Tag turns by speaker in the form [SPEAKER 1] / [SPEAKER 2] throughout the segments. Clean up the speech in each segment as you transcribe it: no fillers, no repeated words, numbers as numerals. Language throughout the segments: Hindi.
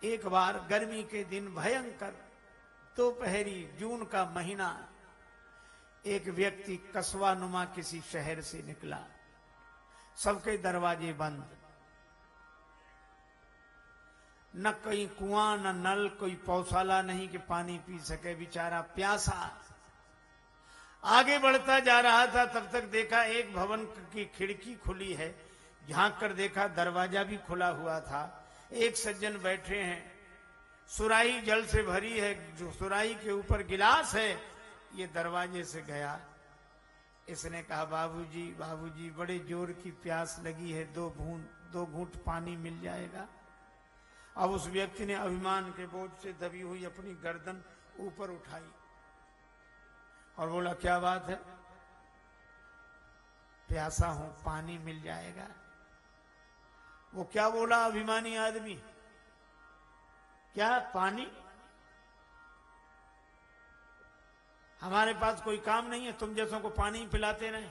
[SPEAKER 1] एक बार गर्मी के दिन भयंकर दोपहरी जून का महीना, एक व्यक्ति कस्बा नुमा किसी शहर से निकला, सबके दरवाजे बंद, न कोई कुआं न नल, कोई पौशाला नहीं कि पानी पी सके, बेचारा प्यासा आगे बढ़ता जा रहा था। तब तक देखा एक भवन की खिड़की खुली है, झांक कर देखा दरवाजा भी खुला हुआ था। एक सज्जन बैठे हैं, सुराही जल से भरी है, जो सुराही के ऊपर गिलास है, ये दरवाजे से गया। इसने कहा बाबूजी बाबूजी बड़े जोर की प्यास लगी है, दो घूंट पानी मिल जाएगा। अब उस व्यक्ति ने अभिमान के बोझ से दबी हुई अपनी गर्दन ऊपर उठाई और बोला क्या बात है, प्यासा हूं, पानी मिल जाएगा। वो क्या बोला अभिमानी आदमी, क्या पानी? हमारे पास कोई काम नहीं है, तुम जैसों को पानी पिलाते रहे।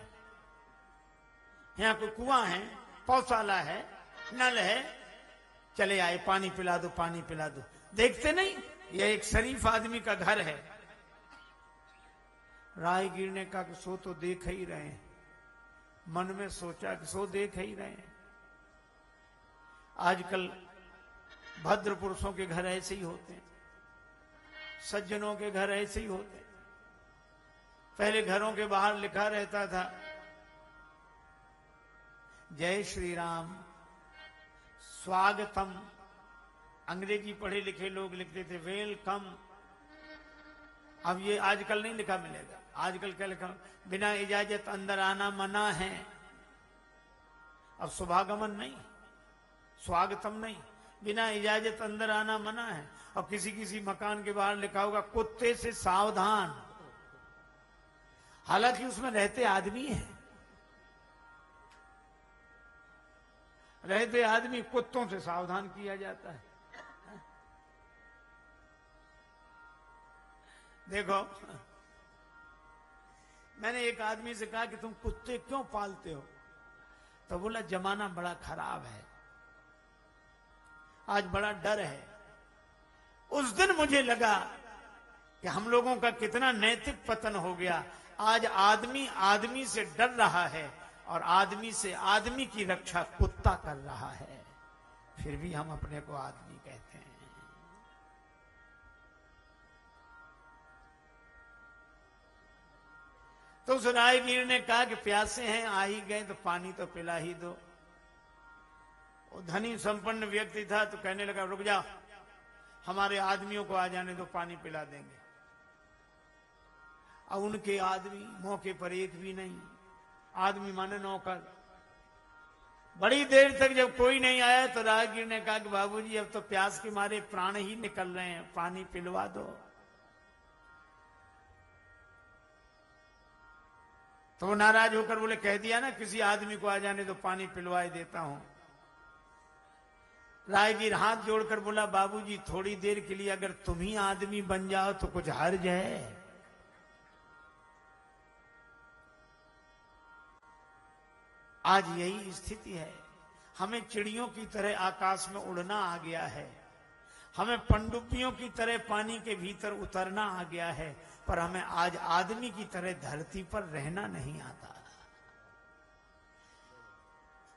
[SPEAKER 1] यहां कोई कुआं है, पौशाला है, नल है, चले आए पानी पिला दो, पानी पिला दो। देखते नहीं यह एक शरीफ आदमी का घर है। राहगीर ने कहा कि सो तो देख ही रहे हैं। मन में सोचा कि सो देख ही रहे हैं। आजकल भद्र पुरुषों के घर ऐसे ही होते हैं, सज्जनों के घर ऐसे ही होते हैं। पहले घरों के बाहर लिखा रहता था जय श्री राम, स्वागतम। अंग्रेजी पढ़े लिखे लोग लिखते थे वेलकम। अब ये आजकल नहीं लिखा मिलेगा। आजकल क्या लिखा, बिना इजाजत अंदर आना मना है। अब शुभागमन नहीं, स्वागतम नहीं, बिना इजाजत अंदर आना मना है। अब किसी किसी मकान के बाहर लिखा होगा कुत्ते से सावधान, हालांकि उसमें रहते आदमी हैं। रहते आदमी, कुत्तों से सावधान किया जाता है। देखो, मैंने एक आदमी से कहा कि तुम कुत्ते क्यों पालते हो, तो बोला जमाना बड़ा खराब है, आज बड़ा डर है। उस दिन मुझे लगा कि हम लोगों का कितना नैतिक पतन हो गया। आज आदमी आदमी से डर रहा है और आदमी से आदमी की रक्षा कुत्ता कर रहा है, फिर भी हम अपने को आदमी कहते हैं। तो उस राहगीर ने कहा कि प्यासे हैं, आ ही गए तो पानी तो पिला ही दो। वो धनी संपन्न व्यक्ति था तो कहने लगा रुक जाओ, हमारे आदमियों को आ जाने दो, पानी पिला देंगे। अब उनके आदमी मौके पर एक भी नहीं, आदमी माने नौकर। बड़ी देर तक जब कोई नहीं आया तो राहगीर ने कहा कि बाबूजी अब तो प्यास के मारे प्राण ही निकल रहे हैं, पानी पिलवा दो। तो वो नाराज होकर बोले कह दिया ना किसी आदमी को आ जाने तो पानी पिलवाए देता हूं। राहगीर हाथ जोड़कर बोला बाबूजी थोड़ी देर के लिए अगर तुम ही आदमी बन जाओ तो कुछ हर्ज है। आज यही स्थिति है, हमें चिड़ियों की तरह आकाश में उड़ना आ गया है, हमें पनडुब्बियों की तरह पानी के भीतर उतरना आ गया है, पर हमें आज आदमी की तरह धरती पर रहना नहीं आता।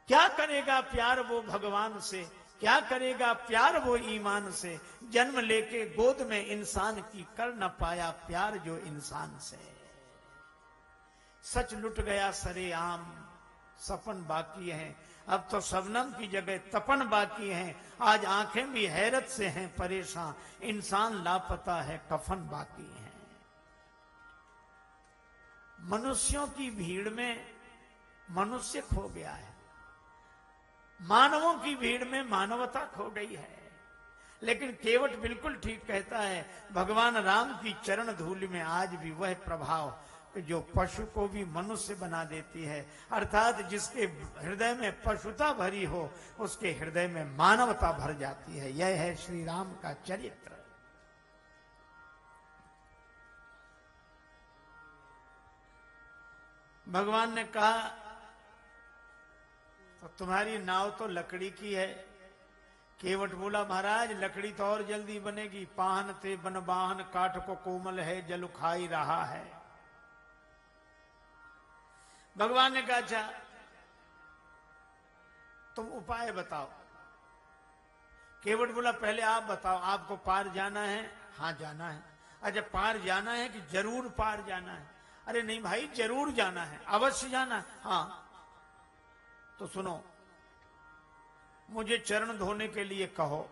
[SPEAKER 1] क्या करेगा प्यार वो भगवान से, क्या करेगा प्यार वो ईमान से, जन्म लेके गोद में इंसान की कर न पाया प्यार जो इंसान से। सच लुट गया सरेआम, सपन बाकी है, अब तो शबनम की जगह तपन बाकी है। आज आंखें भी हैरत से हैं परेशान, इंसान लापता है कफन बाकी है। मनुष्यों की भीड़ में मनुष्य खो गया है, मानवों की भीड़ में मानवता खो गई है। लेकिन केवट बिल्कुल ठीक कहता है, भगवान राम की चरण धूलि में आज भी वह प्रभाव जो पशु को भी मनुष्य बना देती है, अर्थात जिसके हृदय में पशुता भरी हो उसके हृदय में मानवता भर जाती है। यह है श्री राम का चरित्र। भगवान ने कहा तो तुम्हारी नाव तो लकड़ी की है, केवट बोला महाराज लकड़ी तो और जल्दी बनेगी, पाहन ते बनबाहन काठ को कोमल है जल खाई रहा है। भगवान ने कहा अच्छा तुम उपाय बताओ। केवट बोला पहले आप बताओ, आपको पार जाना है? हाँ जाना है। अच्छा पार जाना है कि जरूर पार जाना है? अरे नहीं भाई जरूर जाना है, अवश्य जाना है। हाँ तो सुनो, मुझे चरण धोने के लिए कहो।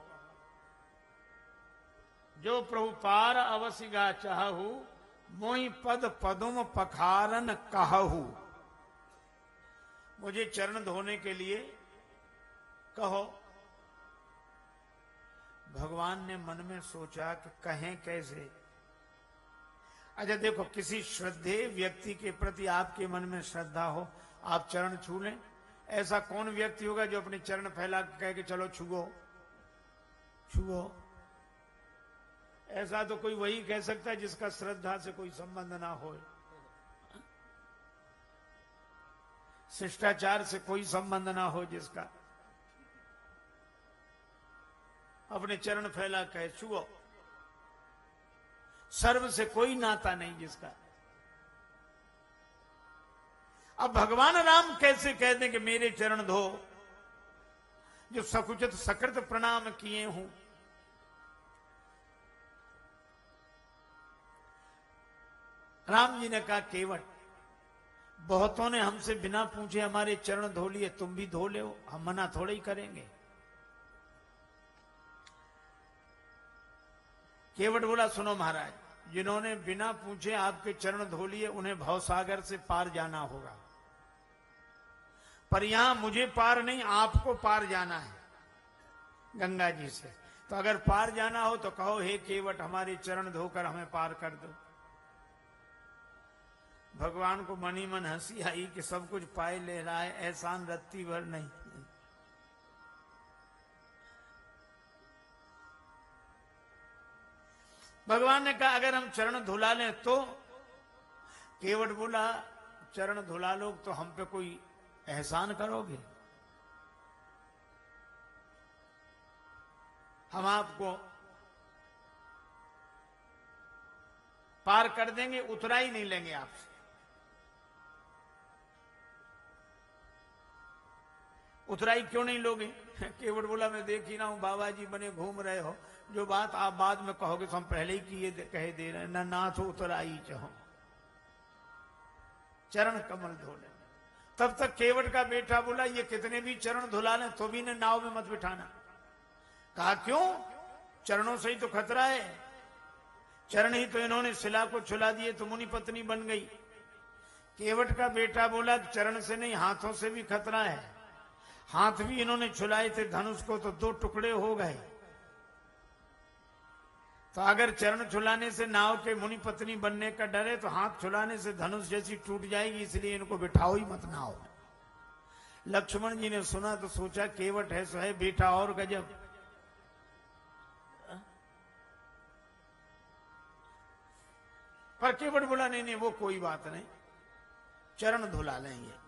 [SPEAKER 1] जो प्रभु पार अवश्य गा चाहू, मोहि पद पदुम पखारन कहू। मुझे चरण धोने के लिए कहो। भगवान ने मन में सोचा कि कहें कैसे। अच्छा देखो, किसी श्रद्धेय व्यक्ति के प्रति आपके मन में श्रद्धा हो, आप चरण छू लें। ऐसा कौन व्यक्ति होगा जो अपने चरण फैला के कहे कि चलो छुओ छुओ? ऐसा तो कोई वही कह सकता है जिसका श्रद्धा से कोई संबंध ना हो, शिष्टाचार से कोई संबंध ना हो, जिसका अपने चरण फैला कहे छुओ, सर्व से कोई नाता नहीं जिसका। अब भगवान राम कैसे कह दें कि मेरे चरण धो, जो सकुचित सकृत प्रणाम किए हूं। राम जी ने कहा केवट, बहुतों ने हमसे बिना पूछे हमारे चरण धो लिए, तुम भी धो ले, हम मना थोड़े ही करेंगे। केवट बोला सुनो महाराज, जिन्होंने बिना पूछे आपके चरण धो लिए उन्हें भवसागर से पार जाना होगा, पर यहां मुझे पार नहीं आपको पार जाना है गंगा जी से। तो अगर पार जाना हो तो कहो हे केवट हमारे चरण धोकर हमें पार कर दो। भगवान को मनी मन हंसी आई कि सब कुछ पाए ले रहा है, एहसान रत्ती भर नहीं। भगवान ने कहा अगर हम चरण धुला लें तो? केवट बोला चरण धुला लो तो हम पे कोई एहसान करोगे? हम आपको पार कर देंगे, उतराई नहीं लेंगे आपसे। उतराई क्यों नहीं लोगे? केवट बोला मैं देख ही ना हूं, बाबा जी बने घूम रहे हो, जो बात आप बाद में कहोगे तो हम पहले ही किए कहे दे रहे हैं, ना नाथ उतराई चाहो, चरण कमल धो ले। तब तक केवट का बेटा बोला ये कितने भी चरण धुला लें तो भी ने नाव में मत बिठाना। कहा क्यों? चरणों से ही तो खतरा है, चरण ही तो इन्होंने शिला को छुला दिए तो मुनि पत्नी बन गई। केवट का बेटा बोला चरण से नहीं हाथों से भी खतरा है, हाथ भी इन्होंने छुलाए थे धनुष को तो 2 टुकड़े हो गए। तो अगर चरण छुलाने से नाव के मुनि पत्नी बनने का डर है तो हाथ छुलाने से धनुष जैसी टूट जाएगी, इसलिए इनको बिठाओ ही मत नाव। लक्ष्मण जी ने सुना तो सोचा केवट है सो है, बेटा और गजब। पर केवट बोला नहीं नहीं वो कोई बात नहीं, चरण धुला लेंगे।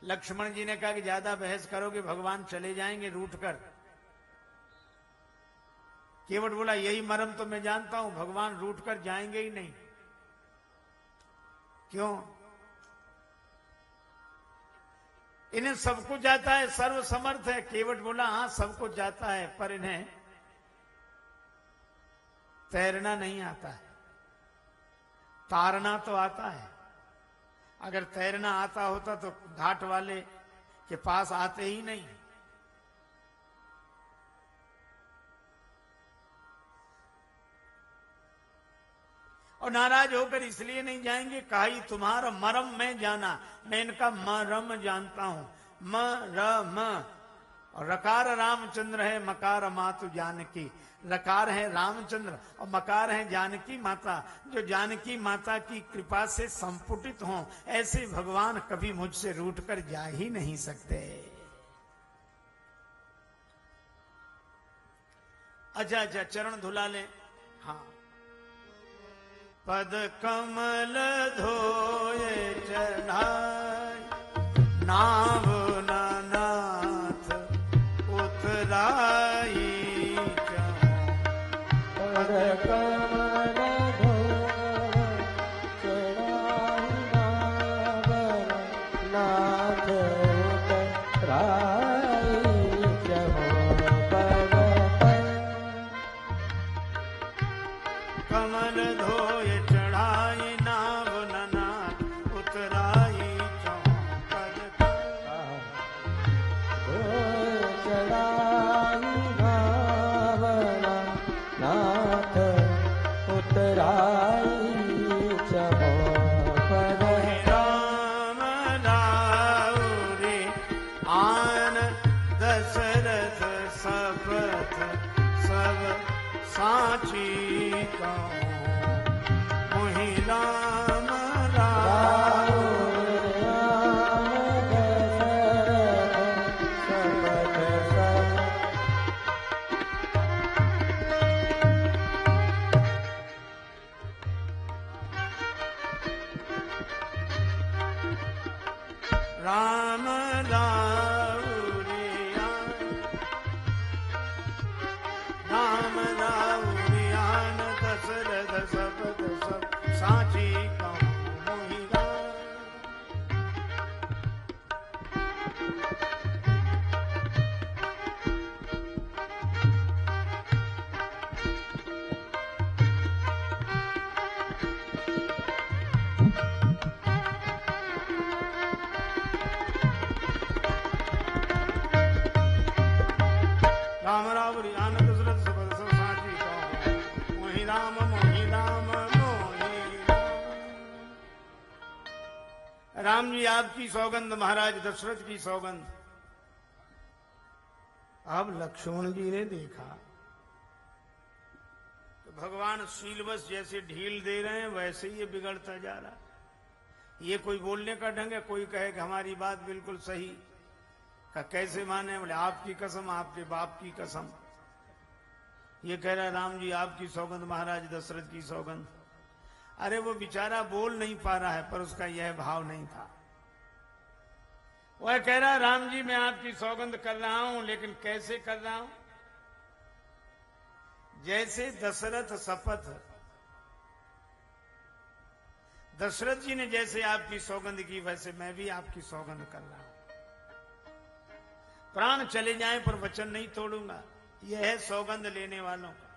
[SPEAKER 1] लक्ष्मण जी ने कहा कि ज्यादा बहस करोगे भगवान चले जाएंगे रूठ कर। केवट बोला यही मर्म तो मैं जानता हूं, भगवान रूठ कर जाएंगे ही नहीं। क्यों? इन्हें सब कुछ जाता है, सर्व समर्थ है। केवट बोला हां सब कुछ जाता है, पर इन्हें तैरना नहीं आता है, तारना तो आता है। अगर तैरना आता होता तो घाट वाले के पास आते ही नहीं। और नाराज होकर इसलिए नहीं जाएंगे, कहा तुम्हारा मरम मैं जाना, मैं इनका मरम जानता हूं। मरम और रकार रामचंद्र है, मकार मातु जानकी। रकार है रामचंद्र और मकार है जानकी माता, जो जानकी माता की कृपा से संपुटित हों, ऐसे भगवान कभी मुझसे रूठ कर जा ही नहीं सकते। अच्छा अच्छा चरण धुला लें। हाँ पद कमल धोए चढ़ाई, नाव नाथ कमल धोए चढ़ाई नाव ननाथ उतराई चौपद
[SPEAKER 2] चढ़ाई भावना नाथ उतराई चौपद
[SPEAKER 1] राम राउरे आन दशरथ सपथ सब साची मोहि राम राम राम राम राउरियान दशरथ सपथ सब साची कहूँ मोहि राम। राम रावरी आनंद दशरथ सपथ सब साची कहूँ मोहि राम मोहि राम मोहि राम जी आपकी सौगंध महाराज दशरथ की सौगंध। अब लक्ष्मण जी ने देखा तो भगवान शीलवश जैसे ढील दे रहे हैं वैसे ही ये बिगड़ता जा रहा। ये कोई बोलने का ढंग है, कोई कहे कि हमारी बात बिल्कुल सही का कैसे माने, बोले आपकी कसम आपके बाप की कसम। ये कह रहा राम जी आपकी सौगंध महाराज दशरथ की सौगंध। अरे वो बेचारा बोल नहीं पा रहा है पर उसका यह भाव नहीं था। वह कह रहा राम जी मैं आपकी सौगंध कर रहा हूं लेकिन कैसे कर रहा हूं, जैसे दशरथ शपथ दशरथ जी ने जैसे आपकी सौगंध की वैसे मैं भी आपकी सौगंध कर रहा हूं। प्राण चले जाएं पर वचन नहीं तोड़ूंगा, यह है सौगंध लेने वालों का।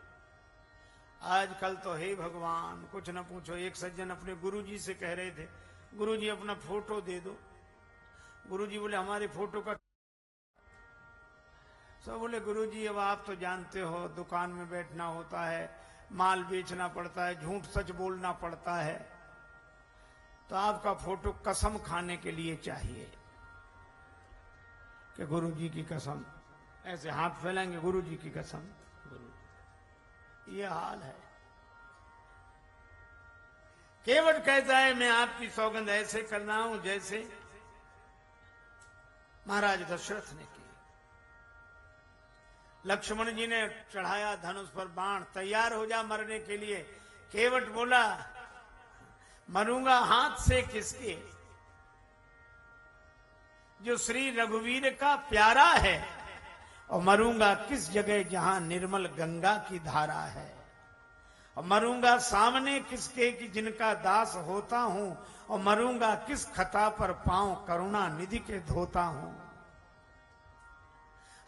[SPEAKER 1] आजकल तो हे भगवान कुछ न पूछो। एक सज्जन अपने गुरुजी से कह रहे थे गुरुजी अपना फोटो दे दो। गुरुजी बोले हमारे फोटो का सब बोले गुरुजी अब आप तो जानते हो दुकान में बैठना होता है, माल बेचना पड़ता है, झूठ सच बोलना पड़ता है, तो आपका फोटो कसम खाने के लिए चाहिए कि गुरुजी की कसम। ऐसे हाथ फैलाएंगे गुरुजी की कसम। गुरु ये हाल है। केवट कहता है मैं आपकी सौगंध ऐसे कर रहा हूं जैसे महाराज दशरथ ने की। लक्ष्मण जी ने चढ़ाया धनुष पर बाण, तैयार हो जा मरने के लिए। केवट बोला मरूंगा हाथ से किसके, जो श्री रघुवीर का प्यारा है, और मरूंगा किस जगह जहां निर्मल गंगा की धारा है, और मरूंगा सामने किसके कि जिनका दास होता हूं, और मरूंगा किस खता पर पांव करुणा निधि के धोता हूं।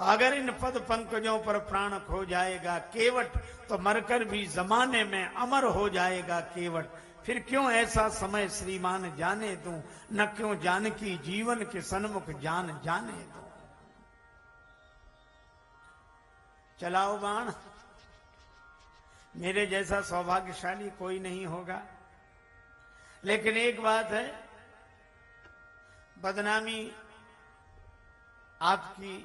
[SPEAKER 1] अगर इन पद पंकजों पर प्राण खो जाएगा केवट, तो मरकर भी जमाने में अमर हो जाएगा केवट। फिर क्यों ऐसा समय श्रीमान जाने दूं, न क्यों जानकी जीवन के सन्मुख जान जाने दूं। चलाओ बाण, मेरे जैसा सौभाग्यशाली कोई नहीं होगा। लेकिन एक बात है, बदनामी आपकी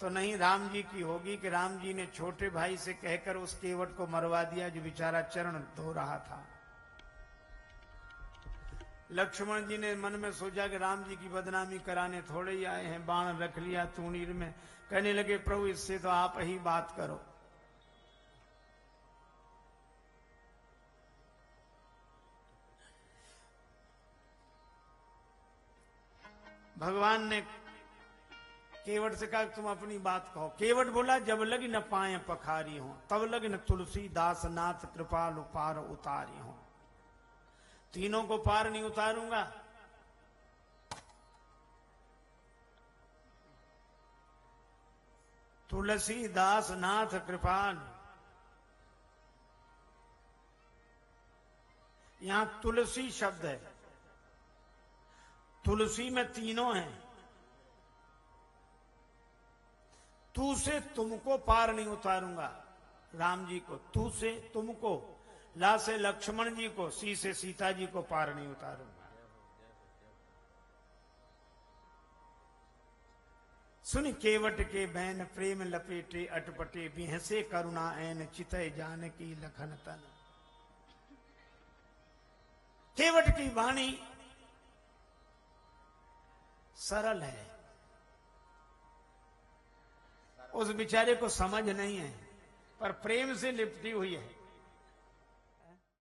[SPEAKER 1] तो नहीं राम जी की होगी कि राम जी ने छोटे भाई से कहकर उस केवट को मरवा दिया जो बेचारा चरण धो रहा था। लक्ष्मण जी ने मन में सोचा कि राम जी की बदनामी कराने थोड़े ही आए हैं, बाण रख लिया तूणीर में। कहने लगे प्रभु इससे तो आप ही बात करो। भगवान ने केवट से कहा तुम अपनी बात कहो। केवट बोला जब लगी न पाए पखारी हो, तब लगी न तुलसी दास नाथ कृपालु पार उतारी हो। तीनों को पार नहीं उतारूंगा। तुलसी दास नाथ कृपाल, यहां तुलसी शब्द है। तुलसी में तीनों हैं। तू से तुमको पार नहीं उतारूंगा, राम जी को। तू से तुमको, ला से लक्ष्मण जी को, सी से सीता जी को पार नहीं उतारूंगा। सुन केवट के बैन प्रेम लपेटे अटपटे, बिहसे करुणा ऐन चितय जानकी लखन तन। केवट की वाणी सरल है, उस बेचारे को समझ नहीं है, पर प्रेम से लिपटी हुई है।